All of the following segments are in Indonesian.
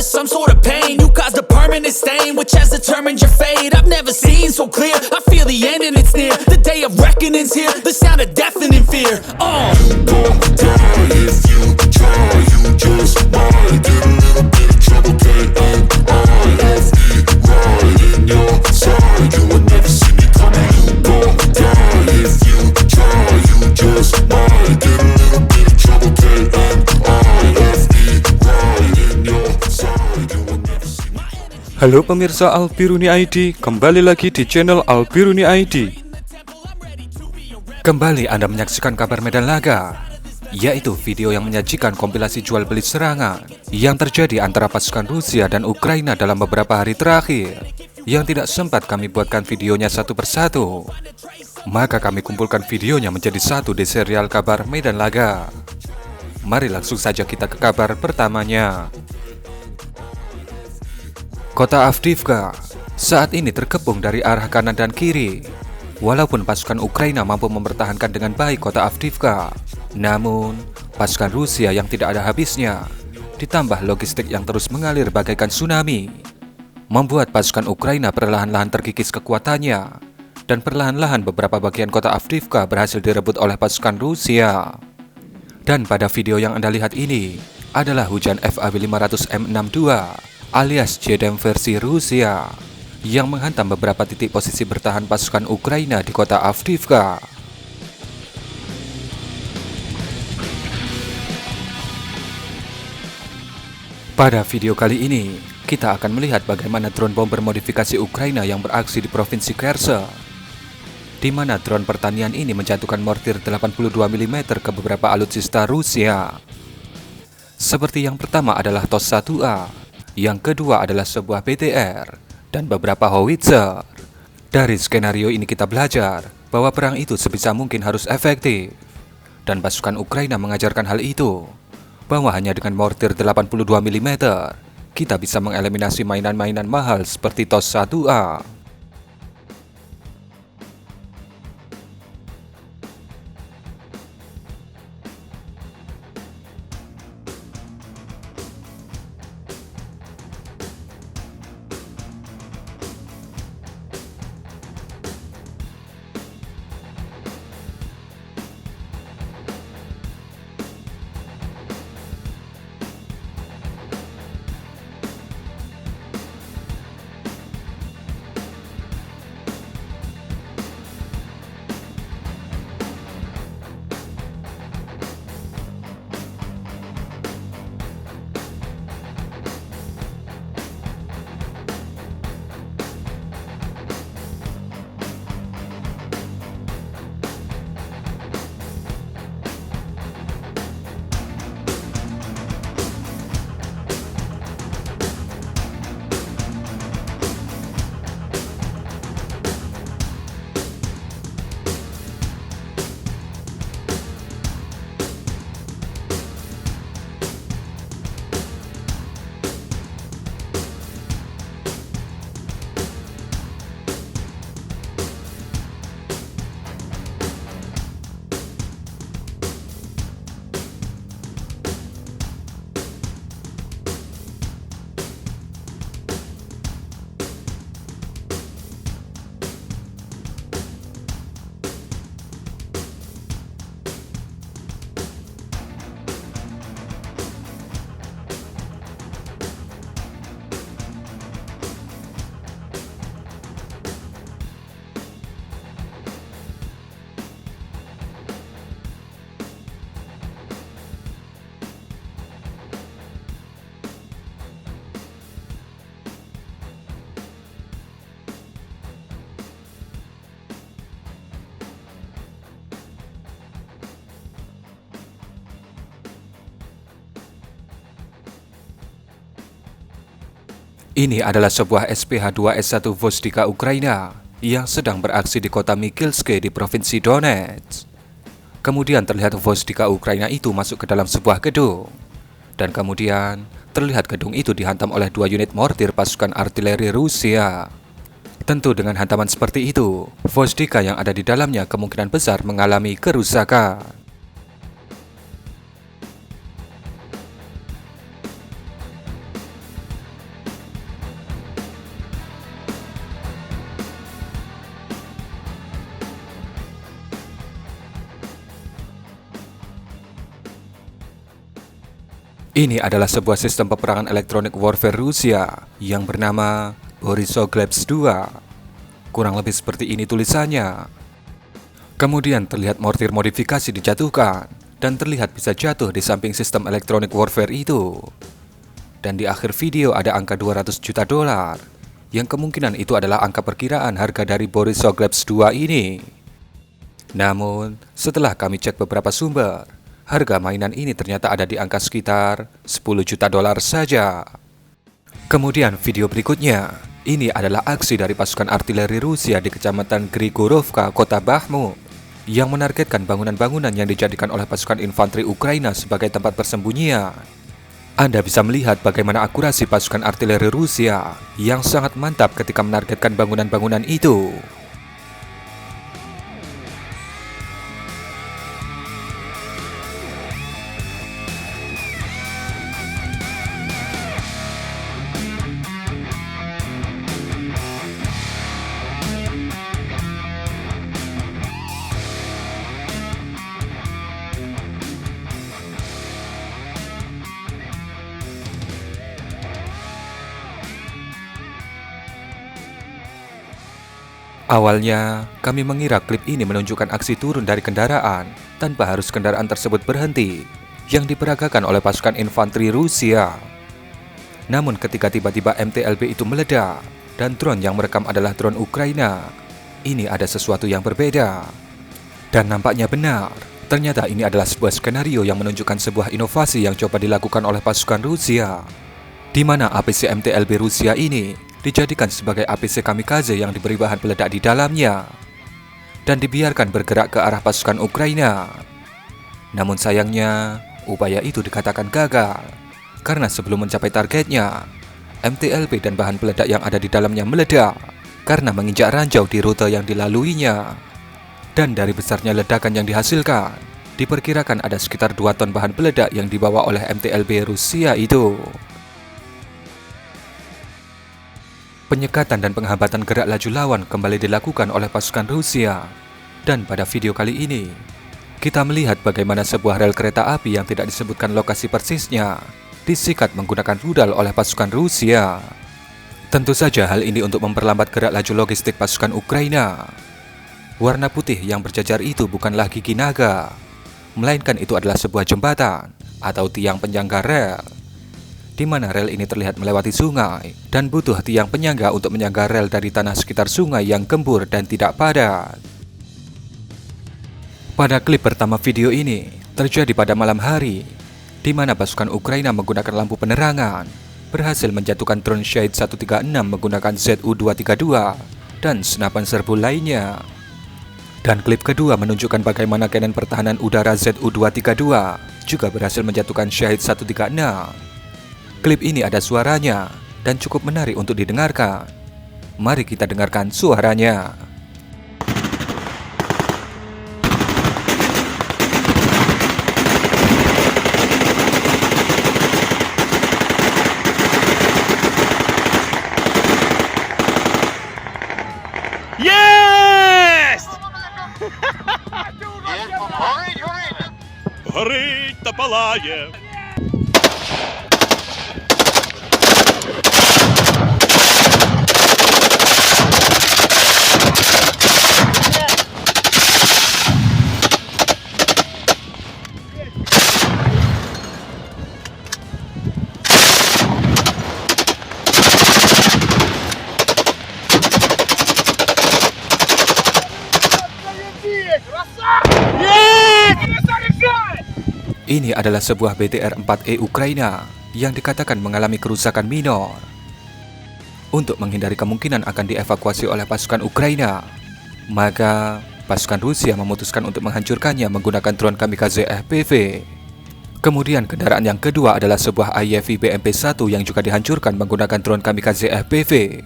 of some sort of pain. You caused a permanent stain, which has determined your fate. I've never seen so clear, I feel the end and it's near. The day of reckoning's here, the sound of deafening fear. You won't die if you try, you just might get a little bit of trouble, K-N-I-F-E, right in your side. You will never see me coming. You won't die if you try, you just might get a little bit of trouble, K-N-I-F-E, right in your side. You will never see me coming. Halo pemirsa Albiruni ID, kembali lagi di channel Albiruni ID. Kembali Anda menyaksikan kabar medan laga, yaitu video yang menyajikan kompilasi jual beli serangan yang terjadi antara pasukan Rusia dan Ukraina dalam beberapa hari terakhir, yang tidak sempat kami buatkan videonya satu persatu. Maka kami kumpulkan videonya menjadi satu di serial kabar medan laga. Mari langsung saja kita ke kabar pertamanya. Kota Avdiivka saat ini terkepung dari arah kanan dan kiri. Walaupun pasukan Ukraina mampu mempertahankan dengan baik kota Avdiivka, namun pasukan Rusia yang tidak ada habisnya, ditambah logistik yang terus mengalir bagaikan tsunami, membuat pasukan Ukraina perlahan-lahan terkikis kekuatannya, dan perlahan-lahan beberapa bagian kota Avdiivka berhasil direbut oleh pasukan Rusia. Dan pada video yang Anda lihat ini adalah hujan FAV-500M62 alias JDAM versi Rusia yang menghantam beberapa titik posisi bertahan pasukan Ukraina di kota Avdiivka. Pada video kali ini, kita akan melihat bagaimana drone bomber modifikasi Ukraina yang beraksi di provinsi Kherson, di mana drone pertanian ini menjatuhkan mortir 82 mm ke beberapa alutsista Rusia. Seperti yang pertama adalah TOS-1A, yang kedua adalah sebuah BTR, dan beberapa howitzer. Dari skenario ini kita belajar bahwa perang itu sebisa mungkin harus efektif. Dan pasukan Ukraina mengajarkan hal itu, bahwa hanya dengan mortir 82 mm, kita bisa mengeliminasi mainan-mainan mahal seperti TOS-1A. Ini adalah sebuah SPH-2S1 Vozdika Ukraina yang sedang beraksi di kota Mikilske di provinsi Donetsk. Kemudian terlihat Vozdika Ukraina itu masuk ke dalam sebuah gedung. Dan kemudian terlihat gedung itu dihantam oleh 2 unit mortir pasukan artileri Rusia. Tentu dengan hantaman seperti itu, Vozdika yang ada di dalamnya kemungkinan besar mengalami kerusakan. Ini adalah sebuah sistem peperangan elektronik warfare Rusia yang bernama Borisogleps 2. Kurang lebih seperti ini tulisannya. Kemudian terlihat mortir modifikasi dijatuhkan dan terlihat bisa jatuh di samping sistem elektronik warfare itu. Dan di akhir video ada angka 200 juta dolar, yang kemungkinan itu adalah angka perkiraan harga dari Borisogleps 2 ini. Namun, setelah kami cek beberapa sumber, harga mainan ini ternyata ada di angka sekitar 10 juta dolar saja. Kemudian video berikutnya, ini adalah aksi dari pasukan artileri Rusia di kecamatan Grigorovka, kota Bakhmut, yang menargetkan bangunan-bangunan yang dijadikan oleh pasukan infanteri Ukraina sebagai tempat persembunyian. Anda bisa melihat bagaimana akurasi pasukan artileri Rusia yang sangat mantap ketika menargetkan bangunan-bangunan itu. Awalnya, kami mengira klip ini menunjukkan aksi turun dari kendaraan tanpa harus kendaraan tersebut berhenti yang diperagakan oleh pasukan infanteri Rusia. Namun ketika tiba-tiba MTLB itu meledak dan drone yang merekam adalah drone Ukraina, ini ada sesuatu yang berbeda. Dan nampaknya benar, ternyata ini adalah sebuah skenario yang menunjukkan sebuah inovasi yang coba dilakukan oleh pasukan Rusia, di mana APC MTLB Rusia ini dijadikan sebagai APC kamikaze yang diberi bahan peledak di dalamnya dan dibiarkan bergerak ke arah pasukan Ukraina. Namun sayangnya, upaya itu dikatakan gagal karena sebelum mencapai targetnya, MTLB dan bahan peledak yang ada di dalamnya meledak karena menginjak ranjau di rute yang dilaluinya. Dan dari besarnya ledakan yang dihasilkan, diperkirakan ada sekitar 2 ton bahan peledak yang dibawa oleh MTLB Rusia itu. Penyekatan dan penghambatan gerak laju lawan kembali dilakukan oleh pasukan Rusia. Dan pada video kali ini, kita melihat bagaimana sebuah rel kereta api yang tidak disebutkan lokasi persisnya disikat menggunakan rudal oleh pasukan Rusia. Tentu saja hal ini untuk memperlambat gerak laju logistik pasukan Ukraina. Warna putih yang berjajar itu bukan lagi gigi naga, melainkan itu adalah sebuah jembatan atau tiang penyangga rel, di mana rel ini terlihat melewati sungai dan butuh tiang penyangga untuk menyangga rel dari tanah sekitar sungai yang gembur dan tidak padat. Pada klip pertama video ini terjadi pada malam hari, di mana pasukan Ukraina menggunakan lampu penerangan berhasil menjatuhkan drone Shahed 136 menggunakan Zu-232 dan senapan serbu lainnya. Dan klip kedua menunjukkan bagaimana cannon pertahanan udara Zu-232 juga berhasil menjatuhkan Shahed 136. Klip ini ada suaranya dan cukup menarik untuk didengarkan. Mari kita dengarkan suaranya. Есть! Горить-то палає. Ini adalah sebuah BTR-4E Ukraina yang dikatakan mengalami kerusakan minor. Untuk menghindari kemungkinan akan dievakuasi oleh pasukan Ukraina, maka pasukan Rusia memutuskan untuk menghancurkannya menggunakan drone kamikaze FPV. Kemudian kendaraan yang kedua adalah sebuah IFV BMP-1 yang juga dihancurkan menggunakan drone kamikaze FPV.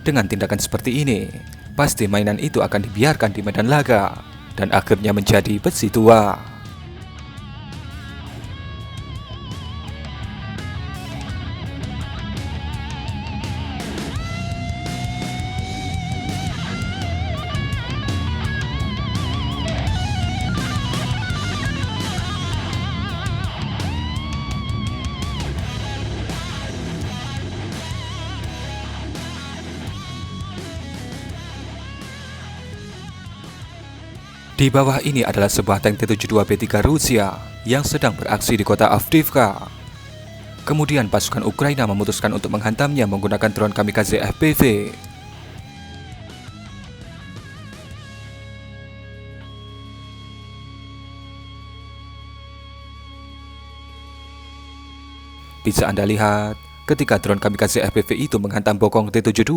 Dengan tindakan seperti ini, pasti mainan itu akan dibiarkan di medan laga dan akhirnya menjadi besi tua. Di bawah ini adalah sebuah tank T-72B3 Rusia yang sedang beraksi di kota Avdiivka. Kemudian pasukan Ukraina memutuskan untuk menghantamnya menggunakan drone kamikaze FPV. Bisa Anda lihat ketika drone kamikaze FPV itu menghantam bokong T-72.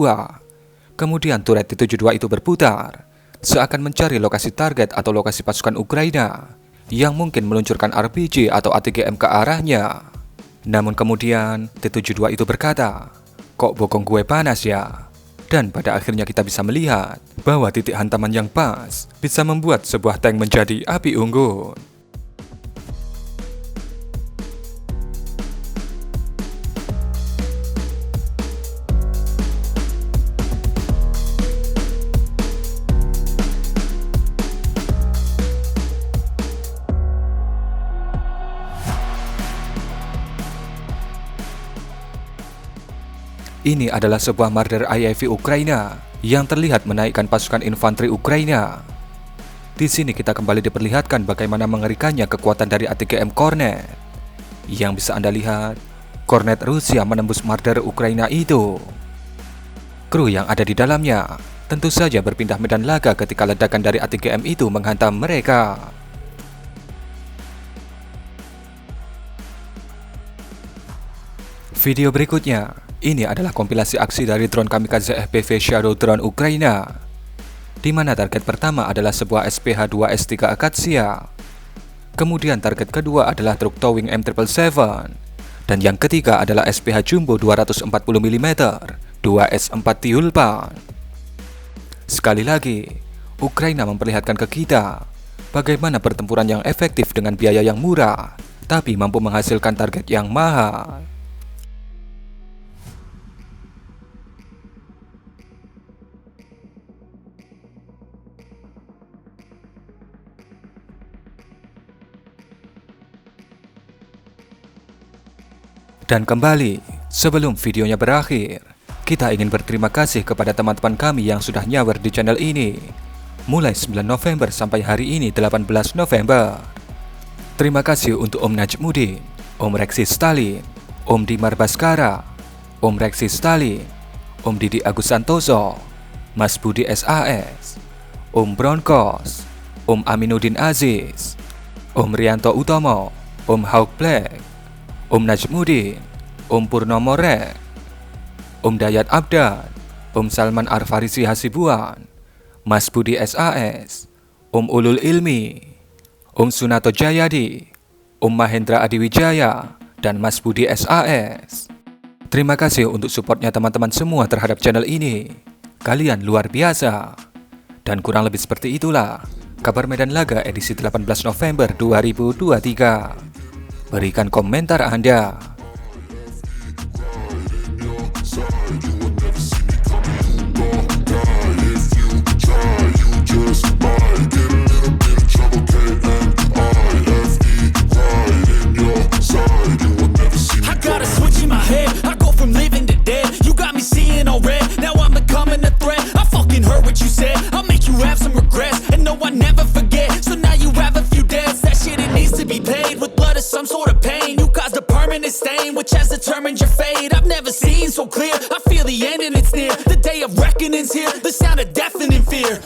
Kemudian turret T-72 itu berputar, seakan mencari lokasi target atau lokasi pasukan Ukraina yang mungkin meluncurkan RPG atau ATGM ke arahnya. Namun kemudian T-72 itu berkata, "Kok bokong gue panas ya?" Dan pada akhirnya kita bisa melihat bahwa titik hantaman yang pas bisa membuat sebuah tank menjadi api unggun. Ini adalah sebuah Marder IAV Ukraina yang terlihat menaikkan pasukan infanteri Ukraina. Di sini kita kembali diperlihatkan bagaimana mengerikannya kekuatan dari ATGM Kornet. Yang bisa Anda lihat, Kornet Rusia menembus Marder Ukraina itu. Kru yang ada di dalamnya tentu saja berpindah medan laga ketika ledakan dari ATGM itu menghantam mereka. Video berikutnya, ini adalah kompilasi aksi dari drone kamikaze FPV Shadow Drone Ukraina, di mana target pertama adalah sebuah SPH-2S3 Akatsiya. Kemudian target kedua adalah truk towing M777, dan yang ketiga adalah SPH Jumbo 240 mm 2S4 Tyulpan. Sekali lagi, Ukraina memperlihatkan ke kita bagaimana pertempuran yang efektif dengan biaya yang murah, tapi mampu menghasilkan target yang mahal. Dan kembali, sebelum videonya berakhir, kita ingin berterima kasih kepada teman-teman kami yang sudah nyawer di channel ini mulai 9 November sampai hari ini 18 November. Terima kasih untuk Om Najmuddin, Om Reksi Stalin, Om Dimar Baskara, Om Reksi Stalin, Om Didi Agus Santoso, Mas Budi SAS, Om Bronkos, Om Aminuddin Aziz, Om Rianto Utomo, Om Hawk Black, Om Najmuddin, Om Purnomo Rek, Om Dayat Abdad, Om Salman Arfarisi Hasibuan, Mas Budi SAS, Om Ulul Ilmi, Om Sunato Jayadi, Om Mahendra Adiwijaya, dan Mas Budi SAS. Terima kasih untuk supportnya teman-teman semua terhadap channel ini. Kalian luar biasa. Dan kurang lebih seperti itulah kabar Medan Laga edisi 18 November 2023. Berikan komentar Anda. Some sort of pain, you caused a permanent stain which has determined your fate. I've never seen so clear, I feel the end and it's near. The day of reckoning's here, the sound of deafening fear.